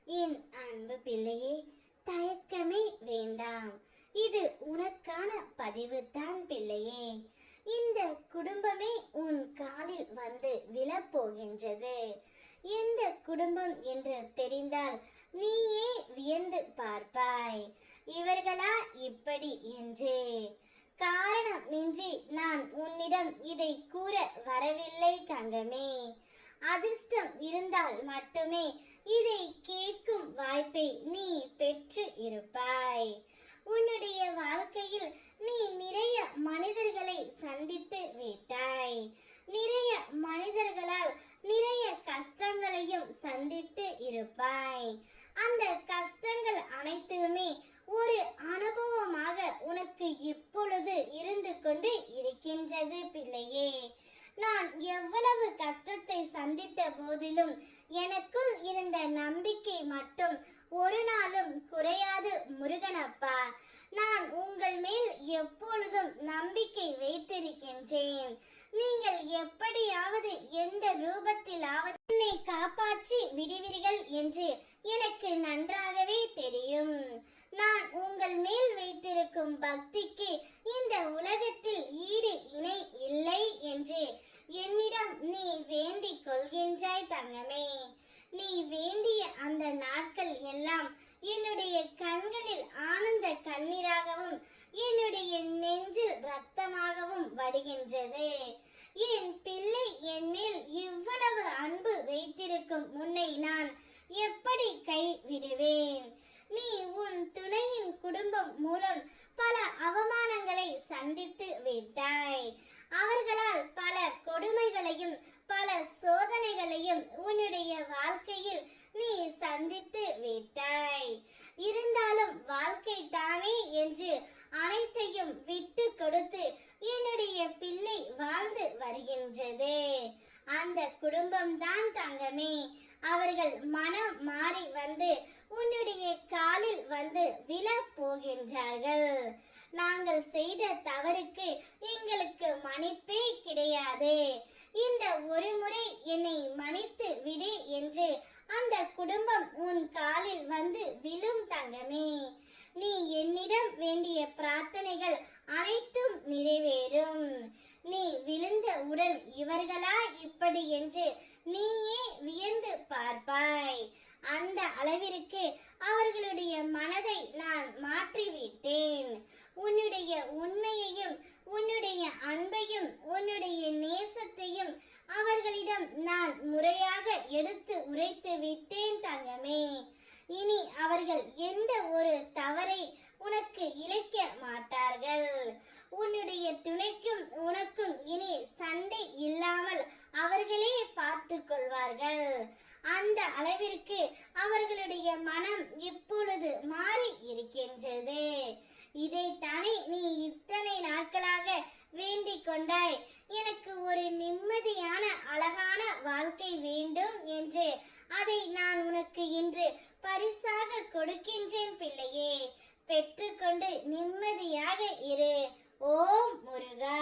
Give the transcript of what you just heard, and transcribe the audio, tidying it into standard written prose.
என் அன்பு பிள்ளையே, தயக்கமே வேண்டாம். இது உனக்கான பதிவு தான் பிள்ளையே. இந்த குடும்பமே உன் காலில் வந்து விழப்போகின்றது. எந்த குடும்பம் என்று தெரிந்தால் நீயே வியந்து பார்ப்பாய். இவர்களா இப்படி என்று. காரணமின்றி நான் உன்னிடம் இதை கூற வரவில்லை தங்கமே. அதிர்ஷ்டம் இருந்தால் மட்டுமே இதை கேட்கும் வாய்ப்பை நீ பெற்று இருப்பாய். உன்னுடைய வாழ்க்கையில் நீ நிறைய மனிதர்களை சந்தித்து விட்டாய். நிறைய மனிதர்களால் நிறைய கஷ்டங்களையும் சந்தித்து இருப்பாய். அந்த கஷ்டங்கள் அனைத்துமே ஒரு அனுபவமாக உனக்கு இப்பொழுது இருந்து கொண்டு இருக்கின்றது பிள்ளையே. நான் எவ்வளவு கஷ்டத்தை சந்தித்த போதிலும் எனக்குள் இருந்த நம்பிக்கை மட்டும் ஒரு நாளும் குறையாது முருகனப்பா. நான் உங்கள் மேல் எப்பொழுதும் நம்பிக்கை வைத்திருக்கின்றேன். நீங்கள் எப்படியாவது எந்த ரூபத்திலாவது என்னை காப்பாற்றி விடுவீர்கள் என்று எனக்கு நன்றாகவே தெரியும். நான் உங்கள் மேல் வைத்திருக்கும் பக்திக்கு இந்த உலகத்தில் ஈடு இணை இல்லை என்று என்னிடம் நீ வேண்டிக் கொள்கின்றாய் தங்கமே. நீ வேண்டிய அந்த நாட்கள் எல்லாம் என்னுடைய கண்களில் ஆனந்த கண்ணீராகவும் என்னுடைய நெஞ்சில் இரத்தமாகவும் வடிகின்றது. என் பிள்ளை என் மேல் இவ்வளவு அன்பு வைத்திருக்கும் உன்னை நான் எப்படி கை விடுவேன்? நீ உன் துணையின் குடும்பம் மூலம் பல அவமானங்களை சந்தித்து விட்டாய். அவர்களால் பல கொடுமைகளையும் பல சோதனைகளையும் உன்னுடைய வாழ்க்கையில் நீ சந்தித்து விட்டாய். இருந்தாலும் வாழ்க்கை தானே என்று அனைத்தையும் விட்டு கொடுத்து என்னுடைய பிள்ளை வாழ்ந்து வருகின்றது. அந்த குடும்பம்தான் தங்கமே. அவர்கள் மனம் மாறி வந்து உன்னுடைய காலில் வந்து விழப் போகின்றார்கள். நாங்கள் செய்த தவறுக்கு எங்களுக்கு மன்னிப்பே கிடையாது. இந்த ஒரு முறை என்னை மன்னித்து விடு என்று அந்த குடும்பம் உன் காலில் வந்து விழும் தங்கமே. நீ என்னிடம் வேண்டிய பிரார்த்தனைகள் அனைத்தும் நிறைவேறும். நீ விழுந்தவுடன் இவர்களா இப்படி என்று நீயே வியந்து பார்ப்பாய். அந்த அளவிற்கு அவர்களுடைய மனதை நான் மாற்றிவிட்டேன். உன்னுடைய உண்மையையும் உன்னுடைய அன்பையும் உன்னுடைய நேசத்தையும் அவர்களிடம் நான் முறையாக எடுத்து உரைத்து விட்டேன் தங்கமே. இனி அவர்கள் எந்த ஒரு தவறை உனக்கு இழைக்க மாட்டார்கள். உன்னுடைய துணைக்கும் உனக்கும் இனி சண்டை இல்லாமல் அவர்களே பார்த்து கொள்வார்கள். அந்த அளவிற்கு அவர்களுடைய மனம் இப்பொழுது மாறி இருக்கின்றது. இதைத்தானே நீ இத்தனை நாட்களாக வேண்டிக் கொண்டாய். எனக்கு ஒரு நிம்மதியான அழகான வாழ்க்கை வேண்டும் என்று. அதை நான் உனக்கு இன்று பரிசாக கொடுக்கின்றேன் பிள்ளையே. பெற்றுக்கொண்டு நிம்மதியாக இரு. ஓம் முருகா.